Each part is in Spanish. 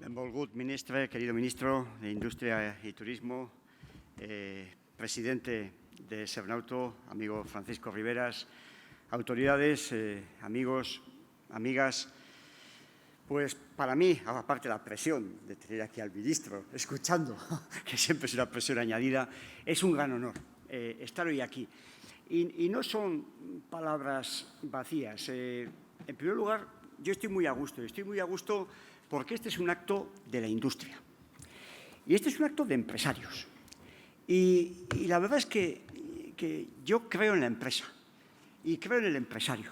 Benvolgut ministre, querido ministro de Industria y Turismo, presidente de Cernauto, amigo Francisco Riveras, autoridades, amigos, amigas. Pues para mí, aparte de la presión de tener aquí al ministro escuchando, que siempre es una presión añadida, es un gran honor estar hoy aquí. Y no son palabras vacías. En primer lugar, yo estoy muy a gusto porque este es un acto de la industria. Y este es un acto de empresarios. Y la verdad es que yo creo en la empresa y creo en el empresario.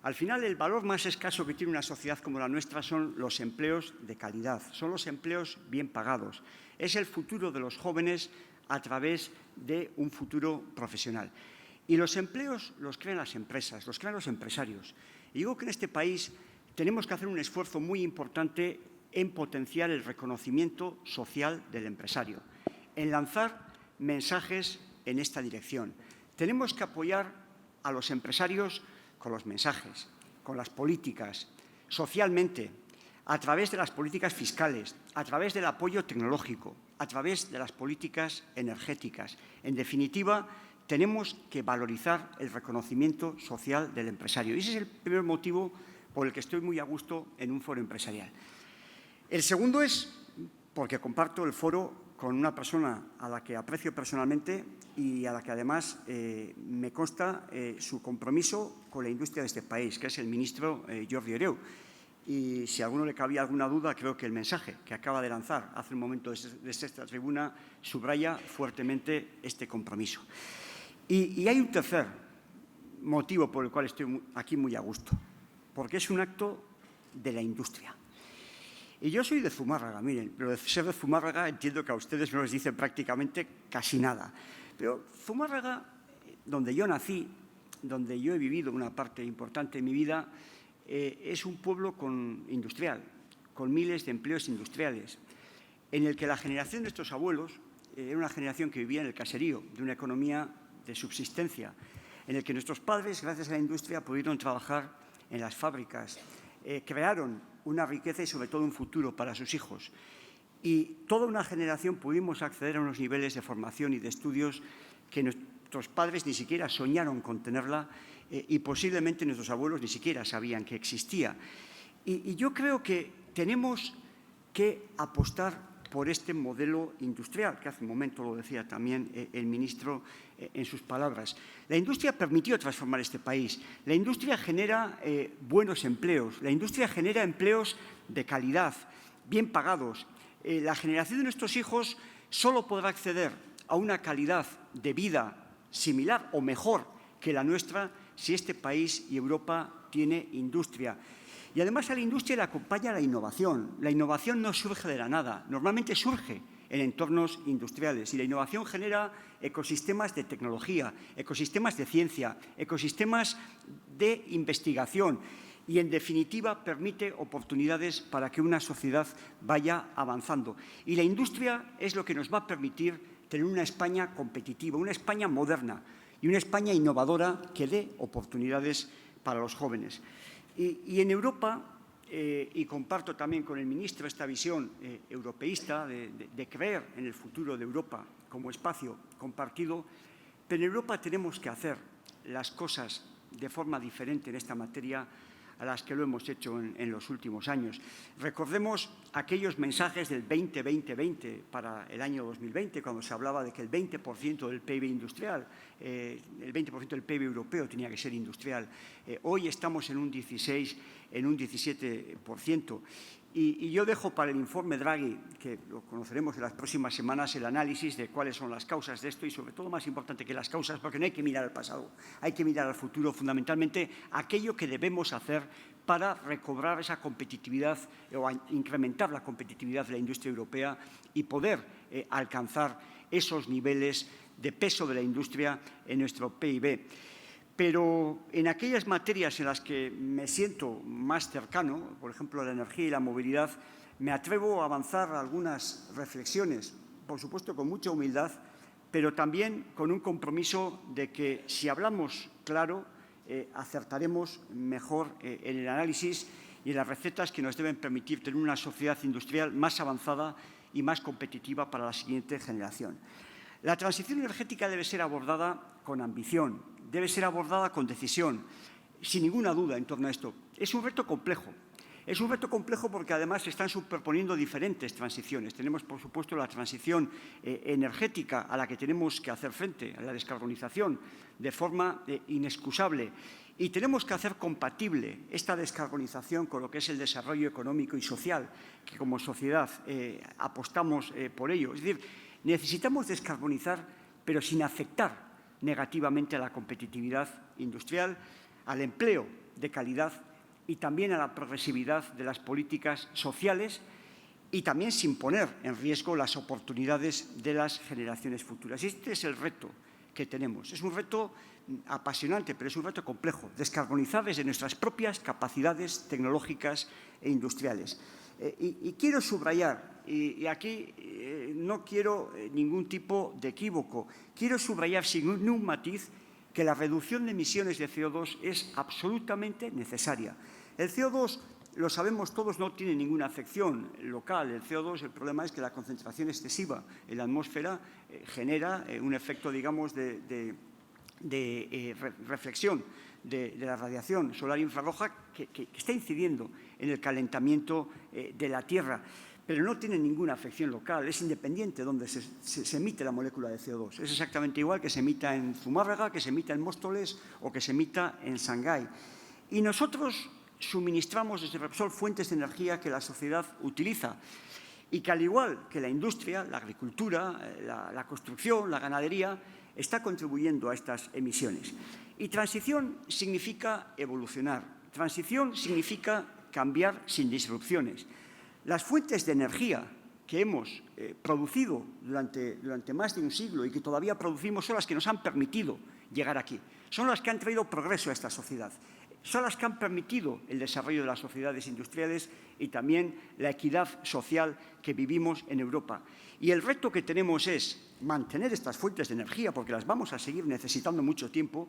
Al final, el valor más escaso que tiene una sociedad como la nuestra son los empleos de calidad, son los empleos bien pagados. Es el futuro de los jóvenes a través de un futuro profesional. Y los empleos los crean las empresas, los crean los empresarios. Y digo que en este país tenemos que hacer un esfuerzo muy importante en potenciar el reconocimiento social del empresario, en lanzar mensajes en esta dirección. Tenemos que apoyar a los empresarios con los mensajes, con las políticas, socialmente, a través de las políticas fiscales, a través del apoyo tecnológico, a través de las políticas energéticas. En definitiva, tenemos que valorizar el reconocimiento social del empresario. Y ese es el primer motivo por el que estoy muy a gusto en un foro empresarial. El segundo es porque comparto el foro con una persona a la que aprecio personalmente y a la que además me consta su compromiso con la industria de este país, que es el ministro Jordi Hereu. Y si a alguno le cabía alguna duda, creo que el mensaje que acaba de lanzar hace un momento desde esta tribuna subraya fuertemente este compromiso. Y hay un tercer motivo por el cual estoy aquí muy a gusto, porque es un acto de la industria. Y yo soy de Zumárraga, miren, pero de ser de Zumárraga entiendo que a ustedes no les dicen prácticamente casi nada. Pero Zumárraga, donde yo nací, donde yo he vivido una parte importante de mi vida, es un pueblo industrial, con miles de empleos industriales, en el que la generación de estos abuelos era una generación que vivía en el caserío, de una economía de subsistencia, en el que nuestros padres, gracias a la industria, pudieron trabajar en las fábricas, crearon una riqueza y sobre todo un futuro para sus hijos. Y toda una generación pudimos acceder a unos niveles de formación y de estudios que nuestros padres ni siquiera soñaron con tenerla y posiblemente nuestros abuelos ni siquiera sabían que existía. Y yo creo que tenemos que apostar por este modelo industrial, que hace un momento lo decía también el ministro en sus palabras. La industria permitió transformar este país. La industria genera buenos empleos, la industria genera empleos de calidad, bien pagados. La generación de nuestros hijos solo podrá acceder a una calidad de vida similar o mejor que la nuestra si este país y Europa tiene industria. Y además a la industria le acompaña la innovación. La innovación no surge de la nada, normalmente surge en entornos industriales y la innovación genera ecosistemas de tecnología, ecosistemas de ciencia, ecosistemas de investigación y, en definitiva, permite oportunidades para que una sociedad vaya avanzando. Y la industria es lo que nos va a permitir tener una España competitiva, una España moderna y una España innovadora que dé oportunidades para los jóvenes. Y en Europa, y comparto también con el ministro esta visión europeísta de creer en el futuro de Europa como espacio compartido, pero en Europa tenemos que hacer las cosas de forma diferente en esta materia a las que lo hemos hecho en los últimos años. Recordemos aquellos mensajes del 20-20-20 para el año 2020, cuando se hablaba de que el 20% del PIB industrial, el 20% del PIB europeo tenía que ser industrial. Hoy estamos en un 16%, en un 17%. Y yo dejo para el informe Draghi, que lo conoceremos en las próximas semanas, el análisis de cuáles son las causas de esto y, sobre todo, más importante que las causas, porque no hay que mirar al pasado, hay que mirar al futuro, fundamentalmente aquello que debemos hacer para recobrar esa competitividad o incrementar la competitividad de la industria europea y poder alcanzar esos niveles de peso de la industria en nuestro PIB. Pero en aquellas materias en las que me siento más cercano, por ejemplo, la energía y la movilidad, me atrevo a avanzar algunas reflexiones, por supuesto con mucha humildad, pero también con un compromiso de que si hablamos claro, acertaremos mejor en el análisis y en las recetas que nos deben permitir tener una sociedad industrial más avanzada y más competitiva para la siguiente generación. La transición energética debe ser abordada con ambición, debe ser abordada con decisión, sin ninguna duda en torno a esto. Es un reto complejo. Es un reto complejo porque además se están superponiendo diferentes transiciones. Tenemos, por supuesto, la transición energética a la que tenemos que hacer frente, a la descarbonización, de forma inexcusable. Y tenemos que hacer compatible esta descarbonización con lo que es el desarrollo económico y social, que como sociedad apostamos por ello. Es decir, necesitamos descarbonizar, pero sin afectar negativamente a la competitividad industrial, al empleo de calidad y también a la progresividad de las políticas sociales y también sin poner en riesgo las oportunidades de las generaciones futuras. Este es el reto que tenemos. Es un reto apasionante, pero es un reto complejo, descarbonizar desde nuestras propias capacidades tecnológicas e industriales. Y quiero subrayar, y aquí no quiero ningún tipo de equívoco, quiero subrayar sin un matiz que la reducción de emisiones de CO2 es absolutamente necesaria. El CO2, lo sabemos todos, no tiene ninguna afección local. El CO2, el problema es que la concentración excesiva en la atmósfera genera un efecto, digamos, de reflexión de la radiación solar infrarroja que está incidiendo en el calentamiento de la Tierra, pero no tiene ninguna afección local, es independiente donde se emite la molécula de CO2. Es exactamente igual que se emita en Zumárraga, que se emita en Móstoles o que se emita en Shanghái. Y nosotros suministramos desde Repsol fuentes de energía que la sociedad utiliza y que, al igual que la industria, la agricultura, la construcción, la ganadería, está contribuyendo a estas emisiones. Y transición significa evolucionar. Transición significa cambiar sin disrupciones. Las fuentes de energía que hemos producido durante más de un siglo y que todavía producimos son las que nos han permitido llegar aquí. Son las que han traído progreso a esta sociedad. Son las que han permitido el desarrollo de las sociedades industriales y también la equidad social que vivimos en Europa. Y el reto que tenemos es mantener estas fuentes de energía, porque las vamos a seguir necesitando mucho tiempo,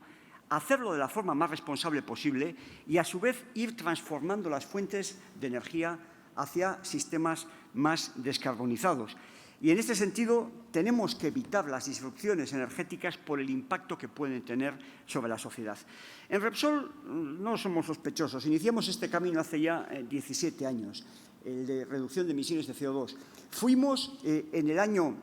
hacerlo de la forma más responsable posible y, a su vez, ir transformando las fuentes de energía hacia sistemas más descarbonizados. Y en este sentido tenemos que evitar las disrupciones energéticas por el impacto que pueden tener sobre la sociedad. En Repsol no somos sospechosos. Iniciamos este camino hace ya 17 años, el de reducción de emisiones de CO2. Fuimos en el año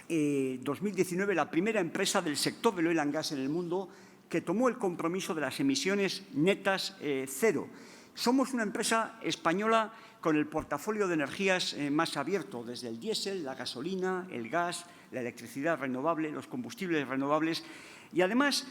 2019 la primera empresa del sector del oil and gas en el mundo que tomó el compromiso de las emisiones netas cero. Somos una empresa española con el portafolio de energías más abierto, desde el diésel, la gasolina, el gas, la electricidad renovable, los combustibles renovables. Y además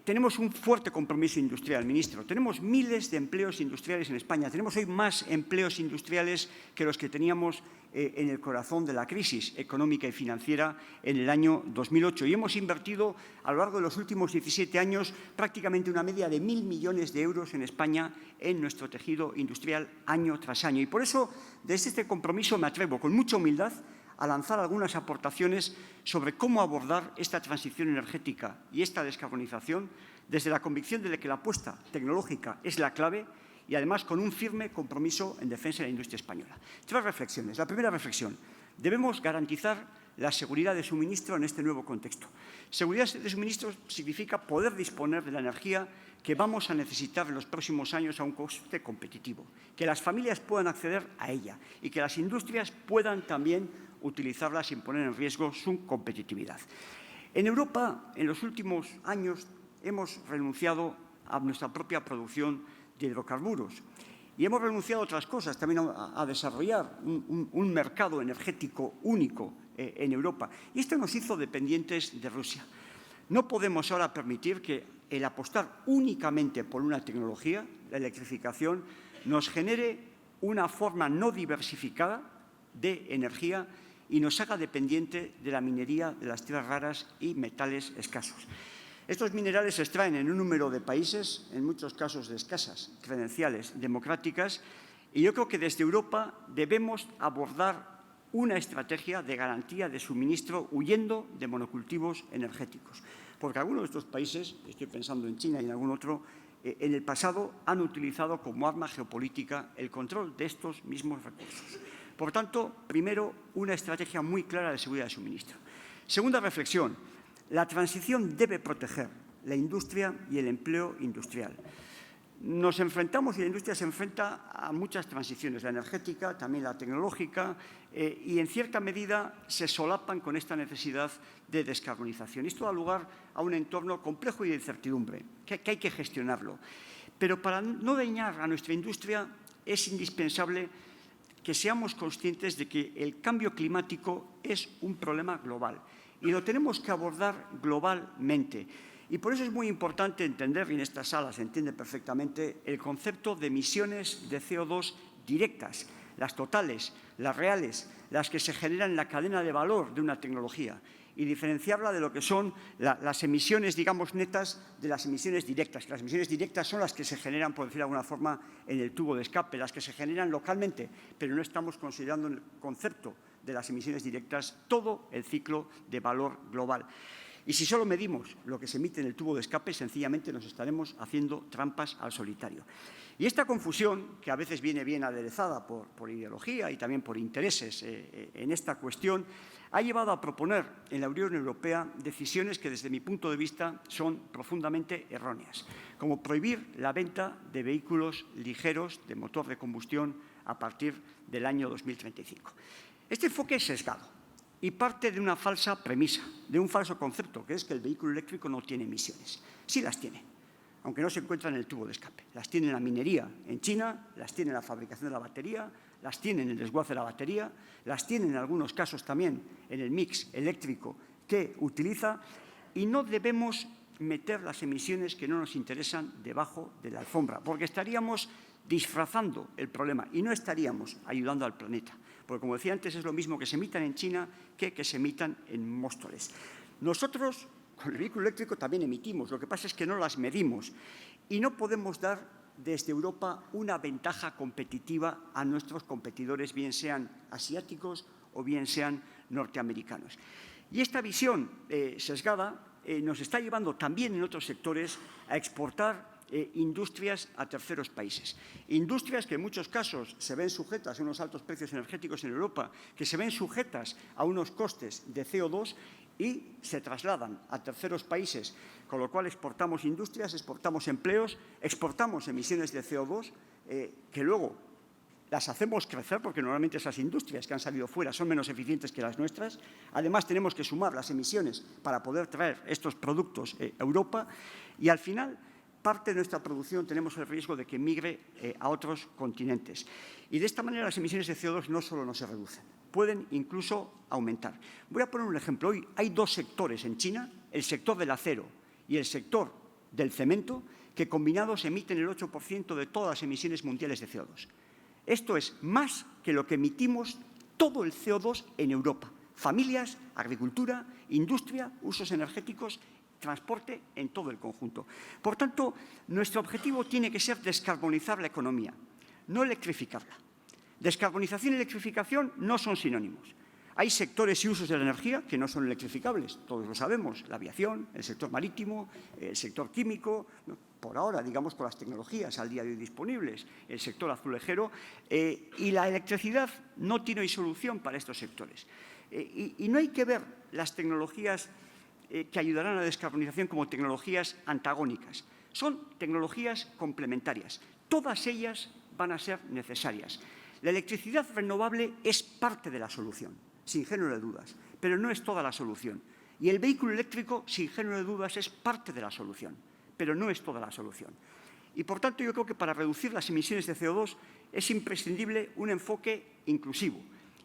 tenemos un fuerte compromiso industrial, ministro. Tenemos miles de empleos industriales en España. Tenemos hoy más empleos industriales que los que teníamos en el corazón de la crisis económica y financiera en el año 2008. Y hemos invertido a lo largo de los últimos 17 años prácticamente una media de 1.000 millones de euros en España en nuestro tejido industrial año tras año. Y por eso, desde este compromiso me atrevo con mucha humildad a lanzar algunas aportaciones sobre cómo abordar esta transición energética y esta descarbonización desde la convicción de que la apuesta tecnológica es la clave y, además, con un firme compromiso en defensa de la industria española. 3 reflexiones. La primera reflexión. Debemos garantizar la seguridad de suministro en este nuevo contexto. Seguridad de suministro significa poder disponer de la energía que vamos a necesitar en los próximos años a un coste competitivo, que las familias puedan acceder a ella y que las industrias puedan también utilizarla sin poner en riesgo su competitividad. En Europa, en los últimos años, hemos renunciado a nuestra propia producción de hidrocarburos y hemos renunciado a otras cosas, también a desarrollar un mercado energético único en Europa. Y esto nos hizo dependientes de Rusia. No podemos ahora permitir que el apostar únicamente por una tecnología, la electrificación, nos genere una forma no diversificada de energía y nos haga dependiente de la minería de las tierras raras y metales escasos. Estos minerales se extraen en un número de países, en muchos casos de escasas credenciales democráticas, y yo creo que desde Europa debemos abordar una estrategia de garantía de suministro huyendo de monocultivos energéticos. Porque algunos de estos países, estoy pensando en China y en algún otro, en el pasado han utilizado como arma geopolítica el control de estos mismos recursos. Por tanto, primero, una estrategia muy clara de seguridad de suministro. Segunda reflexión, la transición debe proteger la industria y el empleo industrial. Nos enfrentamos, y la industria se enfrenta a muchas transiciones, la energética, también la tecnológica, y en cierta medida se solapan con esta necesidad de descarbonización. Esto da lugar a un entorno complejo y de incertidumbre, que hay que gestionarlo. Pero para no dañar a nuestra industria es indispensable que seamos conscientes de que el cambio climático es un problema global y lo tenemos que abordar globalmente. Y por eso es muy importante entender, y en esta sala se entiende perfectamente, el concepto de emisiones de CO2 directas, las totales, las reales, las que se generan en la cadena de valor de una tecnología, y diferenciarla de lo que son las emisiones, digamos, netas de las emisiones directas. Que las emisiones directas son las que se generan, por decirlo de alguna forma, en el tubo de escape, las que se generan localmente, pero no estamos considerando en el concepto de las emisiones directas todo el ciclo de valor global. Y si solo medimos lo que se emite en el tubo de escape, sencillamente nos estaremos haciendo trampas al solitario. Y esta confusión, que a veces viene bien aderezada por ideología y también por intereses en esta cuestión, ha llevado a proponer en la Unión Europea decisiones que, desde mi punto de vista, son profundamente erróneas, como prohibir la venta de vehículos ligeros de motor de combustión a partir del año 2035. Este enfoque es sesgado y parte de una falsa premisa, de un falso concepto, que es que el vehículo eléctrico no tiene emisiones. Sí las tiene, aunque no se encuentran en el tubo de escape. Las tiene en la minería en China, las tiene en la fabricación de la batería, las tiene en el desguace de la batería, las tiene en algunos casos también en el mix eléctrico que utiliza, y no debemos meter las emisiones que no nos interesan debajo de la alfombra, porque estaríamos disfrazando el problema y no estaríamos ayudando al planeta. Porque, como decía antes, es lo mismo que se emitan en China que se emitan en Móstoles. Nosotros, con el vehículo eléctrico, también emitimos. Lo que pasa es que no las medimos y no podemos dar desde Europa una ventaja competitiva a nuestros competidores, bien sean asiáticos o bien sean norteamericanos. Y esta visión sesgada nos está llevando también en otros sectores a exportar industrias a terceros países. Industrias que en muchos casos se ven sujetas a unos altos precios energéticos en Europa, que se ven sujetas a unos costes de CO2 y se trasladan a terceros países, con lo cual exportamos industrias, exportamos empleos, exportamos emisiones de CO2 que luego las hacemos crecer, porque normalmente esas industrias que han salido fuera son menos eficientes que las nuestras. Además, tenemos que sumar las emisiones para poder traer estos productos a Europa y, al final, parte de nuestra producción tenemos el riesgo de que migre a otros continentes. Y de esta manera las emisiones de CO2 no solo no se reducen, pueden incluso aumentar. Voy a poner un ejemplo. Hoy hay dos sectores en China, el sector del acero y el sector del cemento, que combinados emiten el 8% de todas las emisiones mundiales de CO2. Esto es más que lo que emitimos todo el CO2 en Europa. Familias, agricultura, industria, usos energéticos, transporte en todo el conjunto. Por tanto, nuestro objetivo tiene que ser descarbonizar la economía, no electrificarla. Descarbonización y electrificación no son sinónimos. Hay sectores y usos de la energía que no son electrificables, todos lo sabemos, la aviación, el sector marítimo, el sector químico, por ahora, digamos, con las tecnologías al día de hoy disponibles, el sector azulejero, y la electricidad no tiene hoy solución para estos sectores. Y no hay que ver las tecnologías que ayudarán a la descarbonización como tecnologías antagónicas. Son tecnologías complementarias. Todas ellas van a ser necesarias. La electricidad renovable es parte de la solución, sin género de dudas, pero no es toda la solución. Y el vehículo eléctrico, sin género de dudas, es parte de la solución, pero no es toda la solución. Y, por tanto, yo creo que para reducir las emisiones de CO2 es imprescindible un enfoque inclusivo,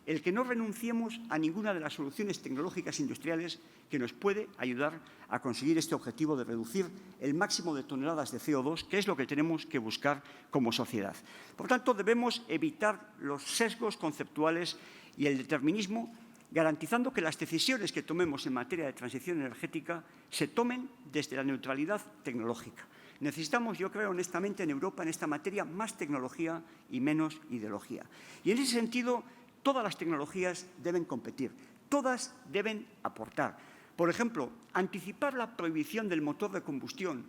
el que no renunciemos a ninguna de las soluciones tecnológicas industriales que nos puede ayudar a conseguir este objetivo de reducir el máximo de toneladas de CO2, que es lo que tenemos que buscar como sociedad. Por tanto, debemos evitar los sesgos conceptuales y el determinismo, garantizando que las decisiones que tomemos en materia de transición energética se tomen desde la neutralidad tecnológica. Necesitamos, yo creo honestamente, en Europa, en esta materia, más tecnología y menos ideología. Y en ese sentido, todas las tecnologías deben competir, todas deben aportar. Por ejemplo, anticipar la prohibición del motor de combustión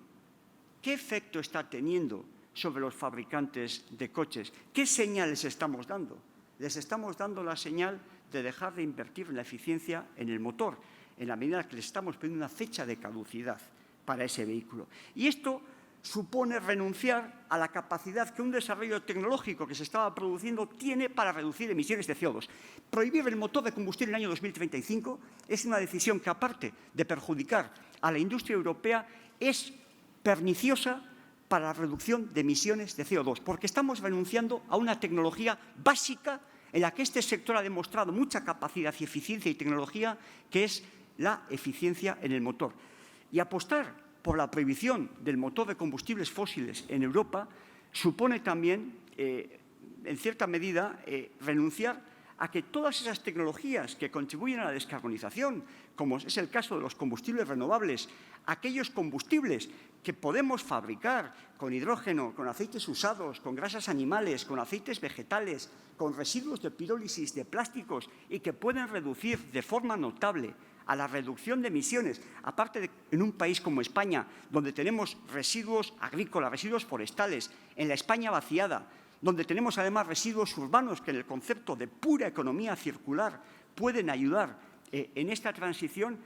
¿qué efecto está teniendo sobre los fabricantes de coches? ¿Qué señal les estamos dando? Les estamos dando la señal de dejar de invertir en la eficiencia en el motor, en la medida que les estamos poniendo una fecha de caducidad para ese vehículo. Y esto supone renunciar a la capacidad que un desarrollo tecnológico que se estaba produciendo tiene para reducir emisiones de CO2. Prohibir el motor de combustible en el año 2035 es una decisión que, aparte de perjudicar a la industria europea, es perniciosa para la reducción de emisiones de CO2, porque estamos renunciando a una tecnología básica en la que este sector ha demostrado mucha capacidad y eficiencia y tecnología, que es la eficiencia en el motor. Y apostar por la prohibición del motor de combustibles fósiles en Europa supone también, en cierta medida, renunciar a que todas esas tecnologías que contribuyen a la descarbonización, como es el caso de los combustibles renovables, aquellos combustibles que podemos fabricar con hidrógeno, con aceites usados, con grasas animales, con aceites vegetales, con residuos de pirólisis de plásticos y que pueden reducir de forma notable a la reducción de emisiones, aparte de en un país como España, donde tenemos residuos agrícolas, residuos forestales, en la España vaciada, donde tenemos además residuos urbanos que en el concepto de pura economía circular pueden ayudar en esta transición.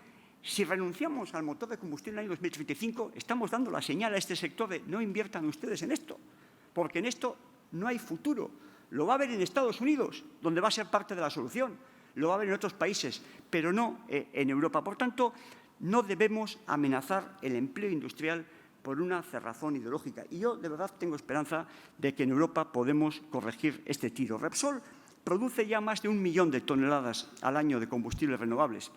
Si renunciamos al motor de combustible en el año 2035, estamos dando la señal a este sector de no inviertan ustedes en esto, porque en esto no hay futuro. Lo va a haber en Estados Unidos, donde va a ser parte de la solución. Lo va a haber en otros países, pero no en Europa. Por tanto, no debemos amenazar el empleo industrial por una cerrazón ideológica. Y yo, de verdad, tengo esperanza de que en Europa podemos corregir este tiro. Repsol produce ya más de 1 millón de toneladas al año de combustibles renovables.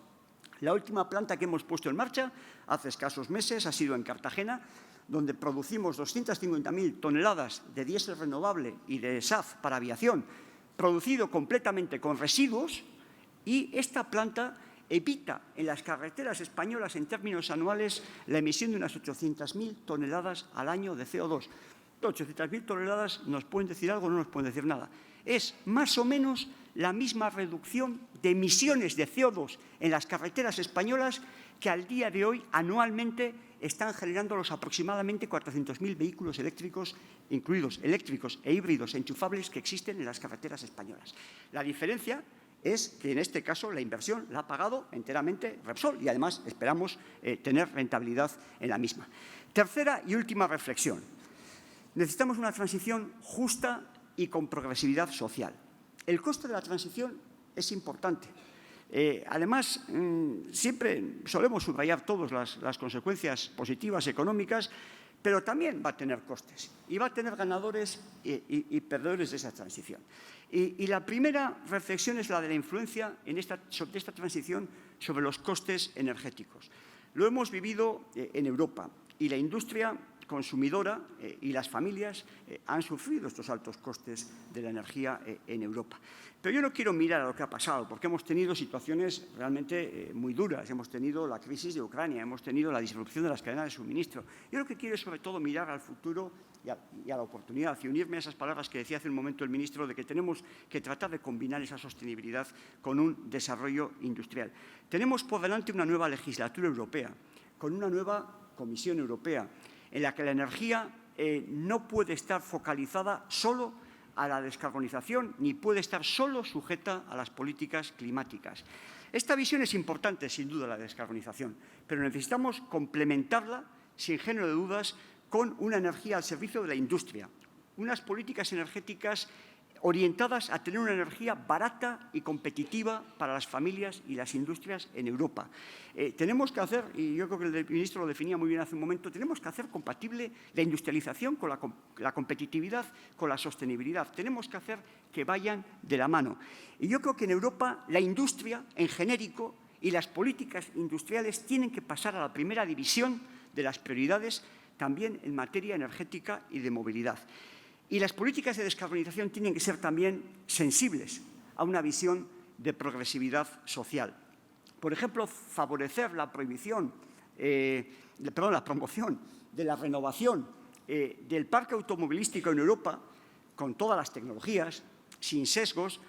La última planta que hemos puesto en marcha hace escasos meses ha sido en Cartagena, donde producimos 250.000 toneladas de diésel renovable y de SAF para aviación, producido completamente con residuos. Y esta planta evita en las carreteras españolas, en términos anuales, la emisión de unas 800.000 toneladas al año de CO2. 800.000 toneladas, ¿nos pueden decir algo o no nos pueden decir nada? Es más o menos la misma reducción de emisiones de CO2 en las carreteras españolas que al día de hoy anualmente están generando los aproximadamente 400.000 vehículos eléctricos, incluidos eléctricos e híbridos enchufables, que existen en las carreteras españolas. La diferencia es que en este caso la inversión la ha pagado enteramente Repsol y además esperamos tener rentabilidad en la misma. Tercera y última reflexión. Necesitamos una transición justa y con progresividad social. El coste de la transición es importante. Además, siempre solemos subrayar todas las consecuencias positivas económicas, pero también va a tener costes y va a tener ganadores y perdedores de esa transición. Y la primera reflexión es la de la influencia de esta transición sobre los costes energéticos. Lo hemos vivido en Europa y la industria consumidora y las familias han sufrido estos altos costes de la energía en Europa. Pero yo no quiero mirar a lo que ha pasado, porque hemos tenido situaciones realmente muy duras. Hemos tenido la crisis de Ucrania, hemos tenido la disrupción de las cadenas de suministro. Yo lo que quiero es, sobre todo, mirar al futuro y a la oportunidad y unirme a esas palabras que decía hace un momento el ministro de que tenemos que tratar de combinar esa sostenibilidad con un desarrollo industrial. Tenemos por delante una nueva legislatura europea, con una nueva Comisión Europea, en la que la energía no puede estar focalizada solo a la descarbonización ni puede estar solo sujeta a las políticas climáticas. Esta visión es importante, sin duda, la descarbonización, pero necesitamos complementarla, sin género de dudas, con una energía al servicio de la industria, unas políticas energéticas orientadas a tener una energía barata y competitiva para las familias y las industrias en Europa. Tenemos que hacer, y yo creo que el ministro lo definía muy bien hace un momento, tenemos que hacer compatible la industrialización con la competitividad, con la sostenibilidad. Tenemos que hacer que vayan de la mano. Y yo creo que en Europa la industria, en genérico, y las políticas industriales tienen que pasar a la primera división de las prioridades, también en materia energética y de movilidad. Y las políticas de descarbonización tienen que ser también sensibles a una visión de progresividad social. Por ejemplo, favorecer la promoción de la renovación del parque automovilístico en Europa con todas las tecnologías, sin sesgos,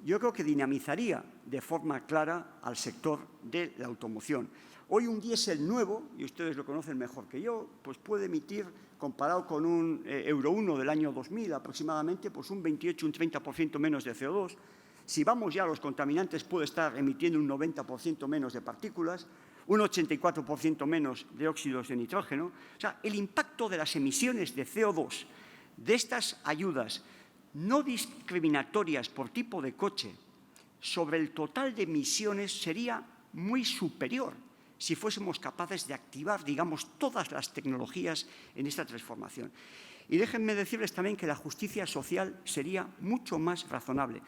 yo creo que dinamizaría de forma clara al sector de la automoción. Hoy un diésel nuevo, y ustedes lo conocen mejor que yo, pues puede emitir comparado con un Euro 1 del año 2000 aproximadamente, pues un 28, un 30% menos de CO2. Si vamos ya a los contaminantes, puede estar emitiendo un 90% menos de partículas, un 84% menos de óxidos de nitrógeno. O sea, el impacto de las emisiones de CO2 de estas ayudas no discriminatorias por tipo de coche sobre el total de emisiones sería muy superior si fuésemos capaces de activar, digamos, todas las tecnologías en esta transformación. Y déjenme decirles también que la justicia social sería mucho más razonable,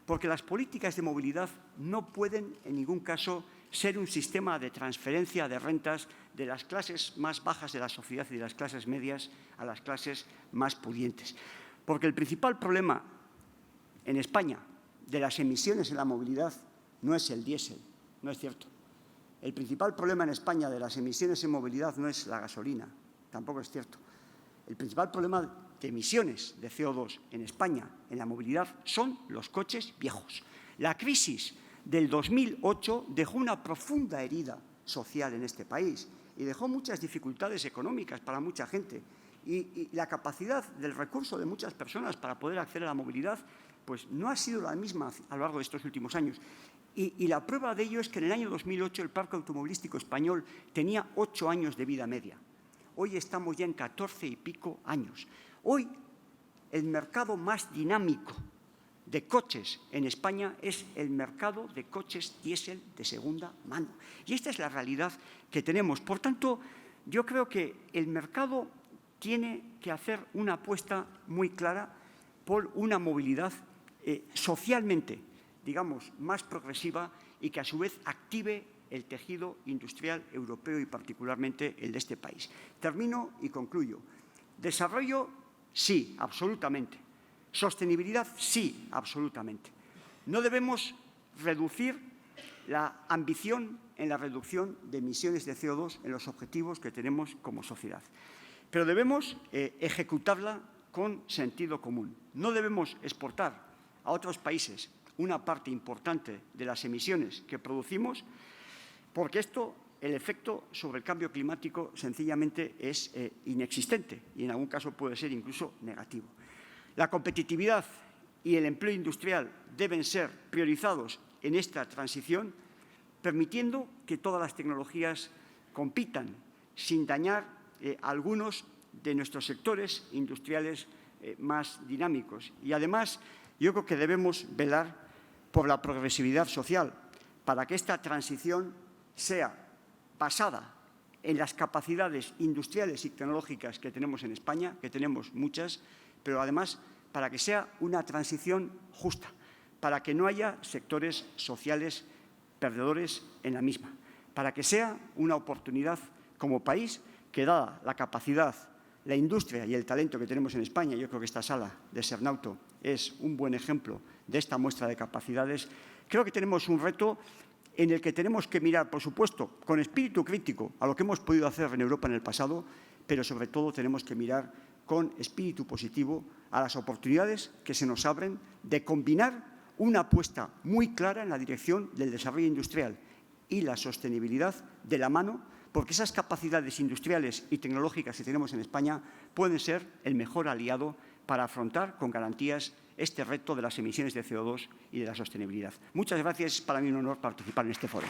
porque las políticas de movilidad no pueden, en ningún caso, ser un sistema de transferencia de rentas de las clases más bajas de la sociedad y de las clases medias a las clases más pudientes. Porque el principal problema en España de las emisiones en la movilidad no es el diésel, no es cierto. El principal problema en España de las emisiones en movilidad no es la gasolina, tampoco es cierto. El principal problema de emisiones de CO2 en España en la movilidad son los coches viejos. La crisis del 2008 dejó una profunda herida social en este país y dejó muchas dificultades económicas para mucha gente. Y la capacidad del recurso de muchas personas para poder acceder a la movilidad pues no ha sido la misma a lo largo de estos últimos años. Y la prueba de ello es que en el año 2008 el parque automovilístico español tenía 8 años de vida media. Hoy estamos ya en 14 y pico años. Hoy el mercado más dinámico de coches en España es el mercado de coches diésel de segunda mano. Y esta es la realidad que tenemos. Por tanto, yo creo que el mercado tiene que hacer una apuesta muy clara por una movilidad socialmente, digamos, más progresiva y que a su vez active el tejido industrial europeo y particularmente el de este país. Termino y concluyo. Desarrollo, sí, absolutamente. Sostenibilidad, sí, absolutamente. No debemos reducir la ambición en la reducción de emisiones de CO2 en los objetivos que tenemos como sociedad. Pero debemos ejecutarla con sentido común. No debemos exportar a otros países una parte importante de las emisiones que producimos, porque el efecto sobre el cambio climático sencillamente es inexistente y en algún caso puede ser incluso negativo. La competitividad y el empleo industrial deben ser priorizados en esta transición, permitiendo que todas las tecnologías compitan sin dañar algunos de nuestros sectores industriales más dinámicos. Y además, yo creo que debemos velar por la progresividad social para que esta transición sea basada en las capacidades industriales y tecnológicas que tenemos en España, que tenemos muchas, pero además para que sea una transición justa, para que no haya sectores sociales perdedores en la misma, para que sea una oportunidad como país que, dada la capacidad, la industria y el talento que tenemos en España, yo creo que esta sala de Sernauto es un buen ejemplo de esta muestra de capacidades, creo que tenemos un reto en el que tenemos que mirar, por supuesto, con espíritu crítico a lo que hemos podido hacer en Europa en el pasado, pero sobre todo tenemos que mirar con espíritu positivo a las oportunidades que se nos abren de combinar una apuesta muy clara en la dirección del desarrollo industrial y la sostenibilidad de la mano, porque esas capacidades industriales y tecnológicas que tenemos en España pueden ser el mejor aliado para afrontar con garantías este reto de las emisiones de CO2 y de la sostenibilidad. Muchas gracias. Es para mí un honor participar en este foro.